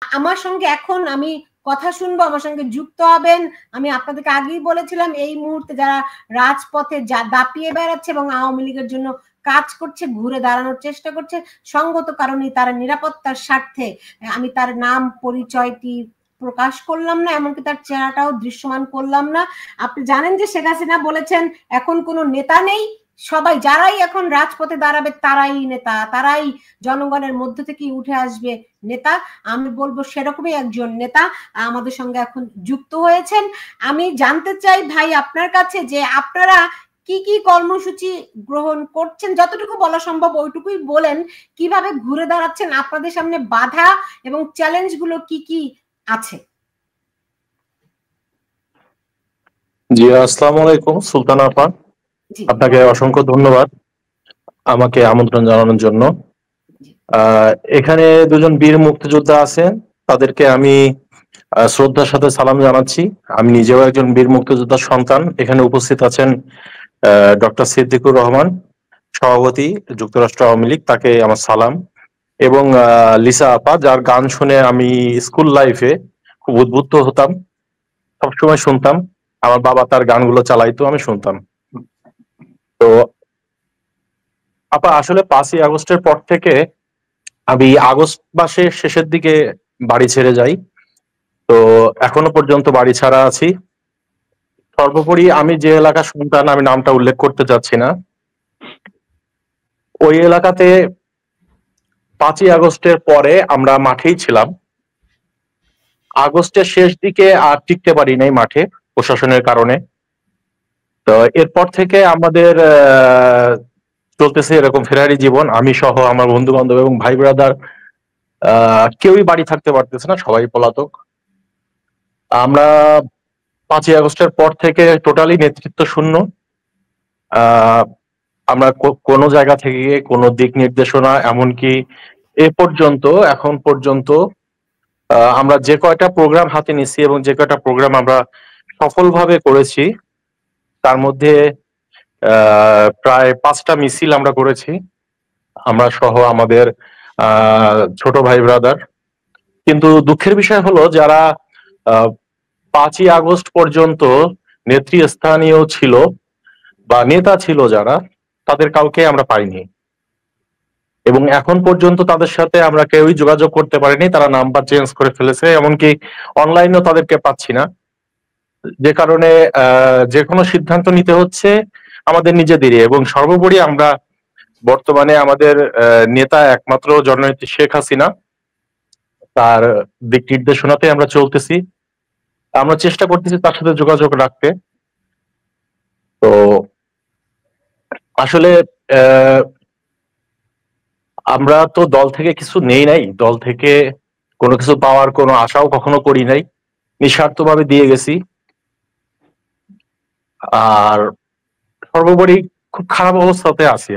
আমার সঙ্গে এখন আমি কথা শুনবো, আমার সঙ্গে যুক্ত হবেন। আমি আপনাদেরকে আগেই বলেছিলাম এই মুহূর্তে যারা রাজপথে দাপিয়ে বেড়াচ্ছে এবং আওয়ামী লীগের জন্য কাজ করছে, ঘুরে দাঁড়ানোর চেষ্টা করছে, সঙ্গত কারণে তার নিরাপত্তার স্বার্থে আমি তার নাম পরিচয়টি প্রকাশ করলাম না, এমনকি তার চেহারাটাও দৃশ্যমান করলাম না। আপনি জানেন যে শেখ হাসিনা বলেছেন এখন কোনো নেতা নেই, সবাই যারাই এখন রাজপথে দাঁড়াবে তারাই নেতা, তারাই জনগণের মধ্য থেকে উঠে আসবে নেতা। আমি বলবো সেরকমই একজন নেতা আমাদের সঙ্গে এখন যুক্ত হয়েছেন। আমি জানতে চাই ভাই আপনার কাছে যে আপনারা কি কি কর্মসূচি গ্রহণ করছেন, যতটুকু বলা সম্ভব ওইটুকুই বলেন। কিভাবে ঘুরে দাঁড়াচ্ছেন, আপনাদের সামনে বাধা এবং চ্যালেঞ্জ গুলো কি কি আছে? জি, আসসালামু আলাইকুম সুলতানা আপা, আপনাকে অসংখ্য ধন্যবাদ আমাকে আমন্ত্রণ জানানোর জন্য। এখানে দুজন বীর মুক্তিযোদ্ধা আছেন, তাদেরকে আমি শ্রদ্ধার সাথে সালাম জানাচ্ছি। আমি নিজেও একজন বীর মুক্তিযোদ্ধার সন্তান। এখানে উপস্থিত আছেন ডক্টর সিদ্দিকুর রহমান, সভাপতি যুক্তরাষ্ট্র আওয়ামী লীগ, তাকে আমার সালাম। এবং লিসা আপা, যার গান শুনে আমি স্কুল লাইফে খুব উদ্বুদ্ধ হতাম, সবসময় শুনতাম। আমার বাবা তার গানগুলো চালাইতো, আমি শুনতাম। তো আপা আসলে 5ই আগস্টের পর থেকে আমি আগস্ট মাসের শেষের দিকে বাড়ি ছেড়ে যাই। তো এখনো পর্যন্ত বাড়ি ছাড়া আছি। সর্বোপরি আমি যে এলাকা সন্তান, আমি নামটা উল্লেখ করতে চাচ্ছি না, ওই এলাকাতে 5ই আগস্টের পরে আমরা মাঠেই ছিলাম। আগস্টের শেষ দিকে আর টিকতে পারি নাই মাঠে, প্রশাসনের কারণে। তো এরপর থেকে আমাদের চলতেছে এরকম ফেরারি জীবন। আমি সহ আমার বন্ধু বান্ধব এবং ভাই ব্রাদার কেউই বাড়ি থাকতে পারতেছে না, সবাই পলাতক। আমরা 5ই আগস্টের পর থেকে টোটালি নেতৃত্ব শূন্য। আমরা কোনো জায়গা থেকে কোনো দিক নির্দেশনা, এমনকি এখন পর্যন্ত আমরা যে কয়টা প্রোগ্রাম হাতে নিছি এবং যে কয়টা প্রোগ্রাম আমরা সফলভাবে করেছি, তার মধ্যে প্রায় 5টা মিছিল আমরা করেছি, আমরা সহ আমাদের ছোট ভাই ব্রাদার। কিন্তু দুঃখের বিষয় হলো, যারা 5ই আগস্ট পর্যন্ত নেতৃস্থানীয় ছিল বা নেতা ছিল যারা, তাদের কাউকে আমরা পাইনি এবং এখন পর্যন্ত তাদের সাথে আমরা কেউই যোগাযোগ করতে পারিনি। তারা নাম্বার চেঞ্জ করে ফেলেছে, এমনকি অনলাইনেও তাদেরকে পাচ্ছি না। যে কারণে যে কোনো সিদ্ধান্ত নিতে হচ্ছে আমাদের নিজেদেরই। এবং সর্বোপরি আমরা বর্তমানে আমাদের নেতা একমাত্র জননেত্রী শেখ হাসিনা, তার দিক নির্দেশনাতে আমরা চলতেছি। আমরা চেষ্টা করতেছি তার সাথে যোগাযোগ রাখতে। তো আসলে আমরা তো দল থেকে কিছু নেই নাই, দল থেকে কোনো কিছু পাওয়ার কোনো আশাও কখনো করি নাই, নিঃস্বার্থভাবে দিয়ে গেছি। আর সর্বোপরি খুব খারাপ অবস্থাতে আছি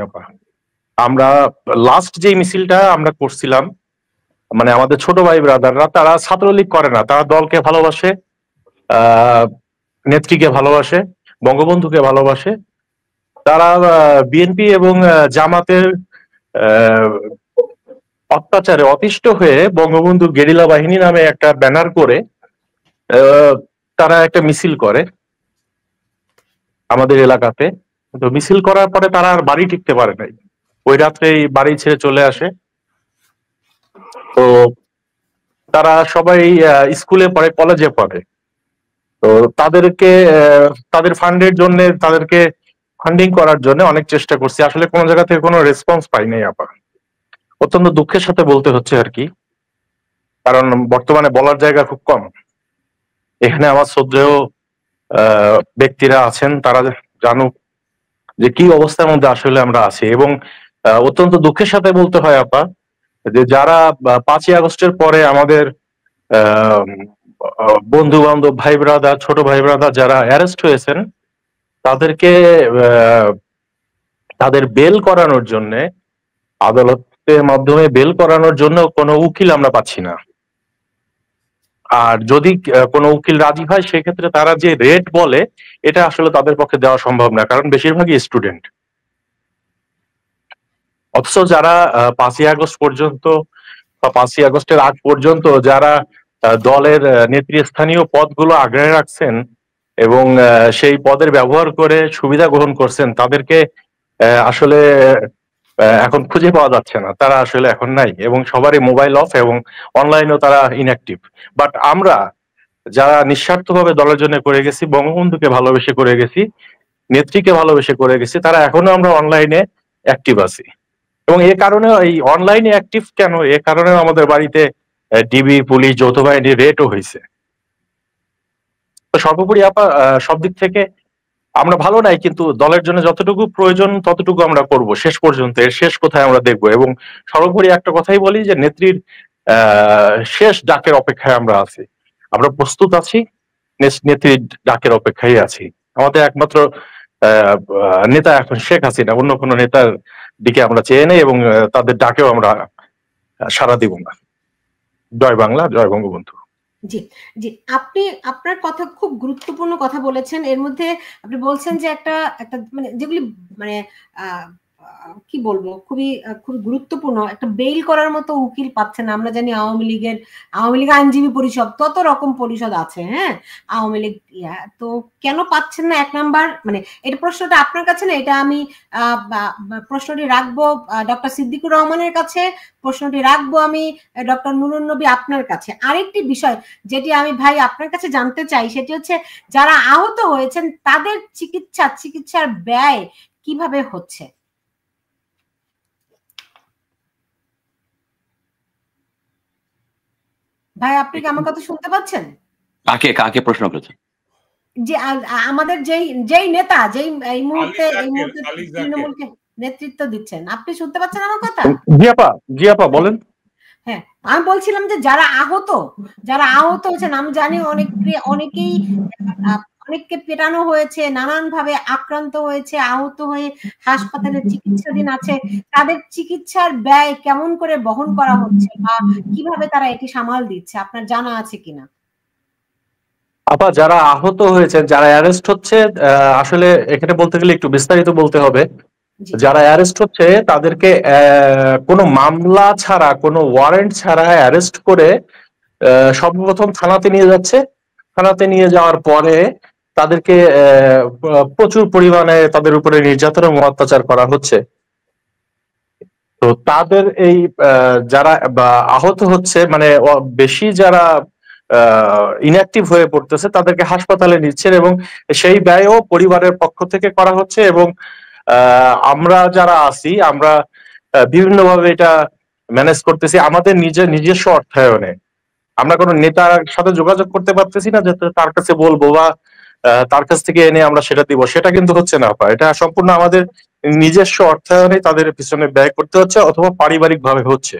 আমরা লাস্ট যে মিছিলটা আমরা করছিলাম, মানে আমাদের ছোট ভাই ব্রাদাররা, তারা ছাত্রলীগ করে না, তারা দলকে ভালোবাসে, নেত্রীকে ভালোবাসে, বঙ্গবন্ধুকে ভালোবাসে। তারা বিএনপি এবং জামাতের অত্যাচারে অতিষ্ঠ হয়ে বঙ্গবন্ধু গেরিলা বাহিনী নামে একটা ব্যানার করে তারা একটা মিছিল করে আমাদের এলাকাতে। তো মিছিল করার পরে তারা আর বাড়ি টিকতে পারে নাই, ওই রাত্রেই বাড়ি ছেড়ে চলে আসে। তো তারা সবাই স্কুলে পড়ে, কলেজে পড়ে। তো তাদেরকে তাদের ফান্ডের জন্য, তাদেরকে ফান্ডিং করার জন্য অনেক চেষ্টা করছি, আসলে কোনো জায়গা থেকে কোনো রেসপন্স পাই নাই আপা। অত্যন্ত দুঃখের সাথে বলতে হচ্ছে আর কি, কারণ বর্তমানে বলার জায়গা খুব কম। এখানে আমার শ্রদ্ধেয় ব্যক্তিরা আছেন, তারা জানুক যে কি অবস্থার মধ্যে আসলে আমরা আছি। এবং অত্যন্ত দুঃখের সাথে বলতে হয় আপা, যে যারা 5ই আগস্টের পরে আমাদের বন্ধু বান্ধব, ভাই ব্রাদার, ছোট ভাই ব্রাদার যারা অ্যারেস্ট হয়েছেন, তাদেরকে তাদের বেল করানোর জন্য, আদালতের মাধ্যমে বেল করানোর জন্য কোনো উকিল আমরা পাচ্ছি না। আর যদি কোনো উকিল রাজি হয়, সেক্ষেত্রে তারা যে রেট বলে, এটা আসলে তাদের পক্ষে দেওয়া সম্ভব না, কারণ বেশিরভাগই স্টুডেন্ট। অথচ যারা 5ই আগস্ট পর্যন্ত বা 5ই আগস্টের আগ পর্যন্ত যারা দলের নেতৃস্থানীয় পদগুলো আগলে রাখছেন এবং সেই পদের ব্যবহার করে সুবিধা গ্রহণ করছেন, তাদেরকে আসলে এখন খুঁজে পাওয়া যাচ্ছে না। তারা আসলে এখন নাই এবং সবারই মোবাইল অফ এবং অনলাইনেও তারা ইনঅ্যাক্টিভ। বাট আমরা যারা নিঃস্বার্থভাবে দলের জন্য করে গেছি, বঙ্গবন্ধুকে ভালোবেসে করে গেছি, নেত্রীকে ভালোবেসে করে গেছি, তারা এখনো আমরা অনলাইনে অ্যাক্টিভ আছি। এবং এ কারণে এই অনলাইনে অ্যাক্টিভ কেন, এ কারণে আমাদের বাড়িতে ডিবি, পুলিশ, যৌথ বাহিনী রেটও হয়েছে। তো সর্বোপরি আপা সব দিক থেকে আমরা ভালো নাই, কিন্তু দলের জন্য যতটুকু প্রয়োজন ততটুকু আমরা করব শেষ পর্যন্ত। এর শেষ কোথায় আমরা দেখব। এবং সর্বোপরি একটা কথাই বলি যে নেত্রীর শেষ ডাকের অপেক্ষায় আমরা আছি, আমরা প্রস্তুত আছি, নেত্রীর ডাকের অপেক্ষায় আছি। আমাদের একমাত্র নেতা এখন শেখ হাসিনা, অন্য কোনো নেতার দিকে আমরা চেয়ে নেই এবং তাদের ডাকেও আমরা সাড়া দিব না। জয় বাংলা, জয় বঙ্গবন্ধু। জি জি, আপনি আপনার কথা খুব গুরুত্বপূর্ণ কথা বলেছেন। এর মধ্যে আপনি বলছেন যে একটা একটা মানে যেগুলি মানে কি বলবো, খুবই খুবই গুরুত্বপূর্ণ, একটা বেইল করার মতো উকিল পাচ্ছে না। আমরা জানি আওয়ামী লীগ আইনজীবী পরিষদ, তত রকম পরিষদ আছে, হ্যাঁ, আওয়ামী লীগ। তো কেন পাচ্ছেন না? এক নাম্বার মানে এটা প্রশ্নটা আপনার কাছে না, এটা আমি প্রশ্নটি রাখবো ডক্টর সিদ্দিকুর রহমানের কাছে, প্রশ্নটি রাখবো আমি ডক্টর নুরুন নবী আপনার কাছে। আরেকটি বিষয় যেটি আমি ভাই আপনার কাছে জানতে চাই, সেটি হচ্ছে যারা আহত হয়েছেন তাদের চিকিৎসার ব্যয় কিভাবে হচ্ছে? ভাই আপনি কি আমার কথা শুনতে পাচ্ছেন? কাকে প্রশ্ন করেছেন? যে আমাদের যেই নেতা এই মুহূর্তে তৃণমূলকে নেতৃত্ব দিচ্ছেন, আপনি শুনতে পাচ্ছেন আমার কথা? জি আপা বলেন। হ্যাঁ, আমি বলছিলাম যে যারা আহত হয়েছেন, আমি জানি অনেককে পেটানো হয়েছে, নানান ভাবে আক্রান্ত হয়েছে, আহত হয়ে হাসপাতালে চিকিৎসাধীন আছে, তাদের চিকিৎসার ব্যয় কেমন করে বহন করা হচ্ছে বা কিভাবে তারা এটি সামাল দিচ্ছে, আপনার জানা আছে কিনা? আপা যারা আহত হয়েছেন, যারা অ্যারেস্ট হচ্ছে, আসলে এখানে বলতে গেলে একটু বিস্তারিত বলতে হবে। যারা অ্যারেস্ট হচ্ছে তাদেরকে কোনো মামলা ছাড়া, কোনো ওয়ারেন্ট ছাড়া অ্যারেস্ট করে সর্বপ্রথম থানাতে নিয়ে যাচ্ছে। থানাতে নিয়ে যাওয়ার পরে তাদেরকে প্রচুর পরিমাণে তাদের উপরে নির্যাতন এবং অত্যাচার করা হচ্ছে। তো তাদের এই যারা আহত হচ্ছে, মানে বেশি যারা ইনঅ্যাক্টিভ হয়ে পড়তেছে, তাদেরকে হাসপাতালে নিচ্ছেন এবং সেই ব্যয়ও পরিবারের পক্ষ থেকে করা হচ্ছে। এবং আমরা যারা আছি, আমরা বিভিন্নভাবে এটা ম্যানেজ করতেছি আমাদের নিজস্ব অর্থায়নে। আমরা কোনো নেতার সাথে যোগাযোগ করতে পারতেছি না যে তার কাছে বলবো বা তার কাছ থেকে এনে আমরা সেটা দিব, সেটা কিন্তু হচ্ছে না। এটা সম্পূর্ণ আমাদের নিজস্ব অর্থায়নে তাদের পিছনে ব্যয় করতে হচ্ছে অথবা পারিবারিক ভাবে হচ্ছে।